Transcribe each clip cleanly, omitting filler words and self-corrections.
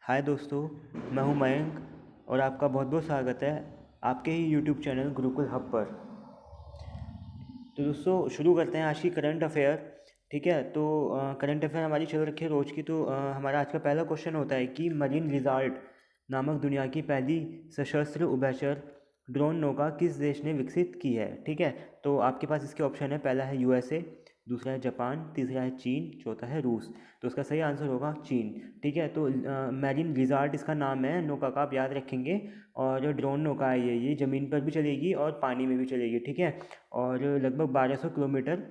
हाय दोस्तों, मैं हूं मयंक और आपका बहुत बहुत स्वागत है आपके ही यूट्यूब चैनल गुरुकुल हब पर। तो दोस्तों शुरू करते हैं आज की करंट अफेयर। ठीक है, तो करंट अफेयर हमारी चल रखी है रोज़ की। तो हमारा आज का पहला क्वेश्चन होता है कि मरीन लिजार्ड नामक दुनिया की पहली सशस्त्र उभयचर ड्रोन नौका किस देश ने विकसित की है। ठीक है, तो आपके पास इसके ऑप्शन है, पहला है यूएसए, दूसरा है जापान, तीसरा है चीन, चौथा है रूस। तो इसका सही आंसर होगा चीन। ठीक है, तो मैरीन लिजार्ड इसका नाम है नौका का, आप याद रखेंगे। और ड्रोन नौका है ये ज़मीन पर भी चलेगी और पानी में भी चलेगी। ठीक है, और लगभग 1200 किलोमीटर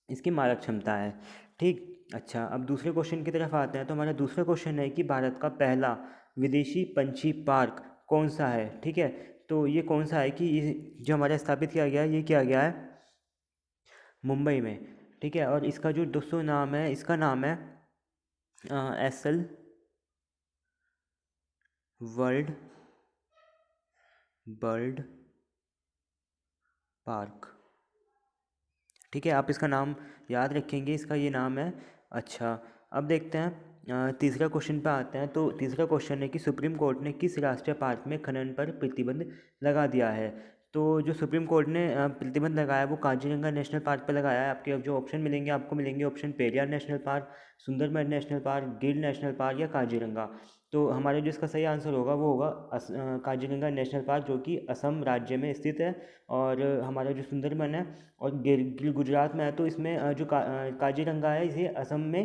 इसकी मारक क्षमता है। ठीक, अच्छा, अब दूसरे क्वेश्चन की तरफ आते हैं। तो हमारा दूसरा क्वेश्चन है कि भारत का पहला विदेशी पंछी पार्क कौन सा है। ठीक है, तो ये कौन सा है कि ये जो हमारा स्थापित किया गया है, ये किया गया है मुंबई में। ठीक है, और इसका जो दोस्तों नाम है, इसका नाम है एसल वर्ल्ड बर्ड पार्क। ठीक है, आप इसका नाम याद रखेंगे, इसका ये नाम है। अच्छा, अब देखते हैं तीसरा क्वेश्चन पे आते हैं। तो तीसरा क्वेश्चन है कि सुप्रीम कोर्ट ने किस राष्ट्रीय पार्क में खनन पर प्रतिबंध लगा दिया है। तो जो सुप्रीम कोर्ट ने प्रतिबंध लगाया है वो काजीरंगा नेशनल पार्क पर लगाया है। आपके अब जो ऑप्शन मिलेंगे, आपको मिलेंगे option Periyar national park, Sundarban national park, गिर नेशनल पार्क या काजीरंगा। तो हमारे जो इसका सही आंसर होगा वो होगा काजीरंगा नेशनल पार्क, जो कि असम राज्य में स्थित है। और हमारा जो सुंदरबन है और गिर गुजरात में है। तो इसमें जो काजीरंगा है, इसे असम में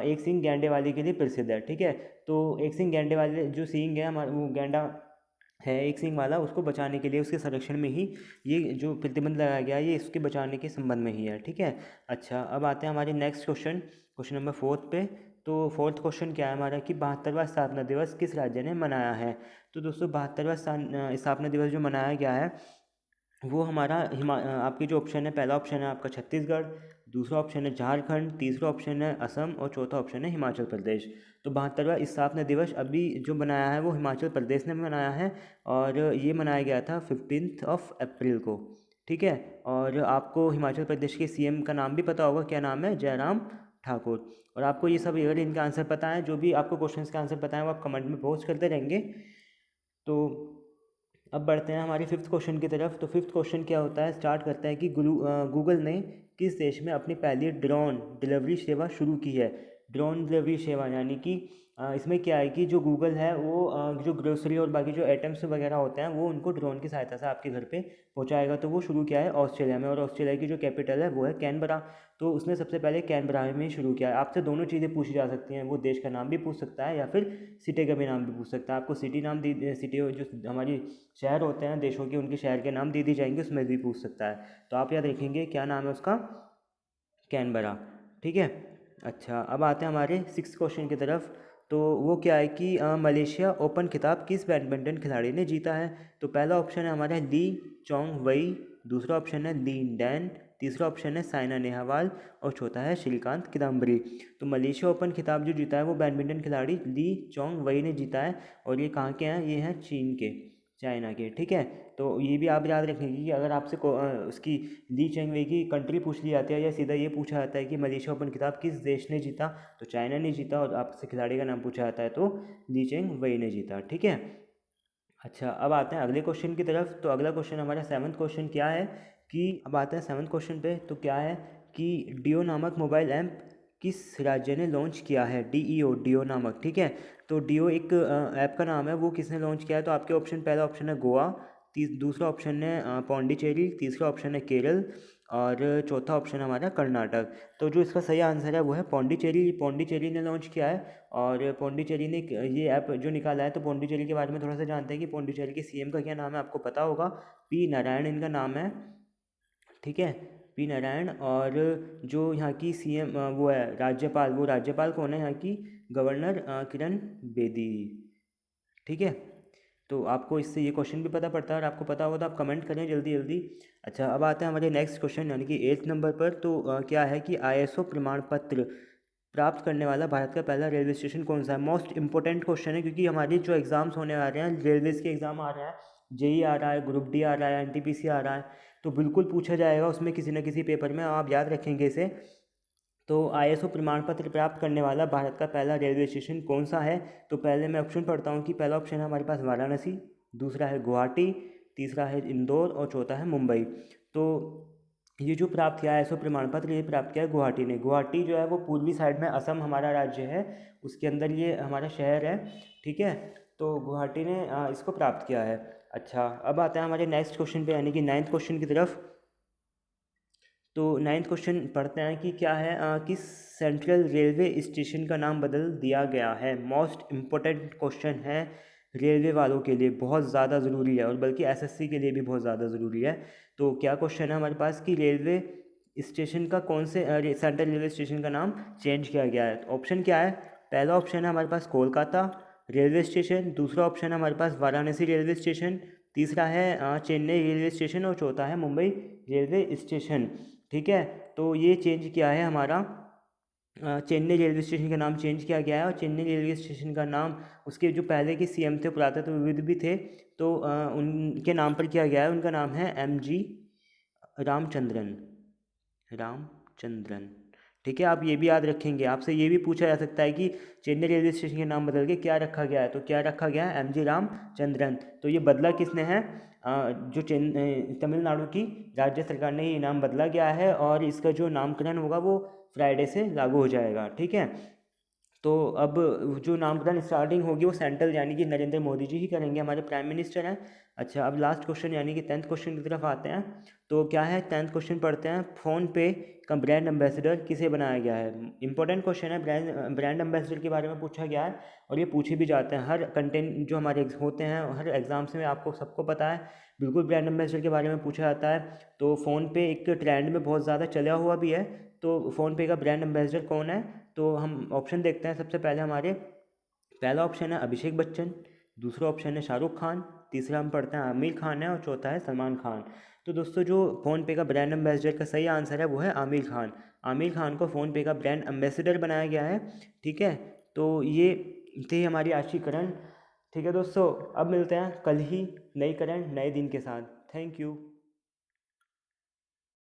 एक सींग गैंडे वाले के लिए प्रसिद्ध है। ठीक है, तो एक सींग गैंडे वाले जो सींग है हमारा, वो गैंडा है एक सींग वाला, उसको बचाने के लिए, उसके संरक्षण में ही ये जो प्रतिबंध लगाया गया है, ये इसके बचाने के संबंध में ही है। ठीक है, अच्छा, अब आते हैं हमारे next question, question number fourth पे। तो फोर्थ क्वेश्चन क्या है हमारा कि 72वां स्थापना दिवस किस राज्य ने मनाया है। तो दोस्तों 72वां स्थापना दिवस जो मनाया गया है वो हमारा आपके जो ऑप्शन है, पहला ऑप्शन है आपका छत्तीसगढ़, दूसरा ऑप्शन है झारखंड, तीसरा ऑप्शन है असम और चौथा ऑप्शन है हिमाचल प्रदेश। तो 72वां स्थापना दिवस अभी जो बनाया है वो हिमाचल प्रदेश ने मनाया है और ये मनाया गया था 15 अप्रैल को। ठीक है, और आपको हिमाचल प्रदेश के सीएम का नाम भी पता होगा, क्या नाम है, जयराम ठाकुर। और आपको ये सब अगर इनका आंसर पता है, जो भी आपको क्वेश्चन का आंसर पता है, वो आप कमेंट में पोस्ट करते रहेंगे। तो अब बढ़ते हैं हमारे फिफ्थ क्वेश्चन की तरफ। तो फिफ्थ क्वेश्चन क्या होता है, स्टार्ट करते हैं कि गूगल ने किस देश में अपनी पहली ड्रोन डिलीवरी सेवा शुरू की है। ड्रोन डिलीवरी सेवा यानी कि इसमें क्या है कि जो गूगल है वो जो ग्रोसरी और बाकी जो आइटम्स वगैरह होते हैं वो उनको ड्रोन की सहायता से आपके घर पे पहुंचाएगा। तो वो शुरू किया है ऑस्ट्रेलिया में, और ऑस्ट्रेलिया की जो कैपिटल है वो है कैनबरा। तो उसने सबसे पहले कैनबरा में ही शुरू किया है। आपसे दोनों चीज़ें पूछी जा सकती हैं, वो देश का नाम भी पूछ सकता है या फिर सिटी का भी नाम भी पूछ सकता है। आपको सिटी नाम सिटी जो हमारी शहर होते हैं देशों के, उनके शहर के नाम दे दिए जाएंगे, उसमें भी पूछ सकता है। तो आप याद रखेंगे क्या नाम है उसका, कैनबरा। ठीक है, अच्छा, अब आते हैं हमारे सिक्स क्वेश्चन की तरफ। तो वो क्या है कि मलेशिया ओपन खिताब किस बैडमिंटन खिलाड़ी ने जीता है। तो पहला ऑप्शन है हमारा ली चोंग वई, दूसरा ऑप्शन है ली डैन, तीसरा ऑप्शन है साइना नेहवाल और चौथा है श्रीकांत किदाम्बरी। तो मलेशिया ओपन खिताब जो जीता है वो बैडमिंटन खिलाड़ी ली चोंग वई ने जीता है। और ये कहाँ के हैं, ये हैं चीन के, चाइना के। ठीक है, तो ये भी आप याद रखेंगे कि अगर आपसे उसकी ली चेंग वेई की कंट्री पूछ ली जाती है या सीधा ये पूछा जाता है कि मलेशिया ओपन खिताब किस देश ने जीता, तो चाइना ने जीता। और आपसे खिलाड़ी का नाम पूछा जाता है तो ली चेंग वेई ने जीता। ठीक है, अच्छा, अब आते हैं अगले क्वेश्चन की तरफ। तो अगला क्वेश्चन हमारा सेवन्थ क्वेश्चन क्या है कि अब आते हैं सेवन्थ क्वेश्चन पे। तो क्या है कि डियो नामक मोबाइल ऐप किस राज्य ने लॉन्च किया है। डीईओ, डियो नामक। ठीक है, तो डियो एक ऐप का नाम है, वो किसने लॉन्च किया है। तो आपके ऑप्शन, पहला ऑप्शन है गोवा, दूसरा ऑप्शन है पौंडीचेरी, तीसरा ऑप्शन है केरल और चौथा ऑप्शन हमारा कर्नाटक। तो जो इसका सही आंसर है वो है पौंडीचेरी। पौंडीचेरी ने लॉन्च किया है और पौंडीचेरी ने ये ऐप जो निकाला है। तो पौंडीचेरी के बारे में थोड़ा सा जानते हैं कि पौंडीचेरी के सीएम का क्या नाम है, आपको पता होगा, पी नारायण इनका नाम है। ठीक है, पी नारायण। और जो यहाँ की सीएम वो है राज्यपाल, वो राज्यपाल कौन है यहाँ की, गवर्नर किरण बेदी। ठीक है, तो आपको इससे ये क्वेश्चन भी पता पड़ता है, और आपको पता होगा तो आप कमेंट करें जल्दी जल्दी। अच्छा, अब आते हैं हमारे नेक्स्ट क्वेश्चन यानी कि एट्थ नंबर पर। तो क्या है कि आईएसओ प्रमाण पत्र प्राप्त करने वाला भारत का पहला रेलवे स्टेशन कौन सा है। मोस्ट इंपॉर्टेंट क्वेश्चन है, क्योंकि हमारे जो एग्ज़ाम्स होने आ रहे हैं, रेलवेज़ के एग्ज़ाम आ रहा है, जेई आ रहा है, ग्रुप डी आ रहा है, एनटीपीसी आ रहा है। तो बिल्कुल पूछा जाएगा उसमें किसी न किसी पेपर में, आप याद रखेंगे इसे तो ISO प्रमाण पत्र प्राप्त करने वाला भारत का पहला रेलवे स्टेशन कौन सा है? तो पहले मैं ऑप्शन पढ़ता हूँ कि पहला ऑप्शन है हमारे पास वाराणसी, दूसरा है गुवाहाटी, तीसरा है इंदौर और चौथा है मुंबई। तो ये जो प्राप्त किया है ISO प्रमाण पत्र, ये प्राप्त किया है गुवाहाटी ने। गुवाहाटी जो है वो पूर्वी साइड में असम हमारा राज्य है, उसके अंदर ये हमारा शहर है, ठीक है। तो गुवाहाटी ने इसको प्राप्त किया है। अच्छा, अब आता है हमारे नेक्स्ट क्वेश्चन पे, यानी कि 9th क्वेश्चन की तरफ। तो 9th क्वेश्चन पढ़ते हैं कि क्या है, किस सेंट्रल रेलवे स्टेशन का नाम बदल दिया गया है? मोस्ट इम्पोर्टेंट क्वेश्चन है रेलवे वालों के लिए, बहुत ज़्यादा ज़रूरी है, और बल्कि SSC के लिए भी बहुत ज़्यादा ज़रूरी है। तो क्या क्वेश्चन है हमारे पास कि रेलवे स्टेशन का कौन से सेंट्रल रेलवे स्टेशन का नाम चेंज किया गया है? ऑप्शन क्या है? पहला ऑप्शन है हमारे पास कोलकाता रेलवे स्टेशन, दूसरा ऑप्शन है हमारे पास वाराणसी रेलवे स्टेशन, तीसरा है चेन्नई रेलवे स्टेशन और चौथा है मुंबई रेलवे स्टेशन, ठीक है। तो ये चेंज किया है हमारा, चेन्नई रेलवे स्टेशन का नाम चेंज किया गया है, और चेन्नई रेलवे स्टेशन का नाम उसके जो पहले के CM थे, पुरातत्वविद भी थे, तो उनके नाम पर किया गया है। उनका नाम है MG रामचंद्रन, ठीक है। आप ये भी याद रखेंगे, आपसे ये भी पूछा जा सकता है कि चेन्नई रेलवे स्टेशन के नाम बदल के क्या रखा गया है, तो क्या रखा गया है? MG रामचंद्रन। तो ये बदला किसने है? जो तमिलनाडु की राज्य सरकार ने ये नाम बदला गया है, और इसका जो नामकरण होगा वो फ्राइडे से लागू हो जाएगा, ठीक है। तो अब जो नामकरण स्टार्टिंग होगी वो सेंट्रल यानी कि नरेंद्र मोदी जी ही करेंगे, हमारे प्राइम मिनिस्टर हैं। अच्छा, अब लास्ट क्वेश्चन यानी कि 10th क्वेश्चन की तरफ आते हैं। तो क्या है, 10th क्वेश्चन पढ़ते हैं, फ़ोनपे का ब्रांड एम्बेसडर किसे बनाया गया है? इंपॉर्टेंट क्वेश्चन है, ब्रांड एम्बेसडर के बारे में पूछा गया है, और ये पूछे भी जाते हैं हर कंटेंट जो हमारे होते हैं, हर एग्जाम्स में आपको सबको पता है, बिल्कुल ब्रांड एम्बेसडर के बारे में पूछा जाता है। तो फ़ोनपे एक ट्रेंड में बहुत ज़्यादा चला हुआ भी है, तो फ़ोनपे का ब्रांड एम्बेसडर कौन है? तो हम ऑप्शन देखते हैं। सबसे पहले हमारे पहला ऑप्शन है अभिषेक बच्चन, दूसरा ऑप्शन है शाहरुख खान, तीसरा हम पढ़ते हैं आमिर खान है, और चौथा है सलमान खान। तो दोस्तों जो फ़ोनपे का ब्रांड एम्बेसडर का सही आंसर है वो है आमिर खान। आमिर खान को फ़ोनपे का ब्रांड एम्बेसडर बनाया गया है, ठीक है। तो ये थी हमारी आज की करंट, ठीक है दोस्तों। अब मिलते हैं कल ही नई करंट नए दिन के साथ। Thank you.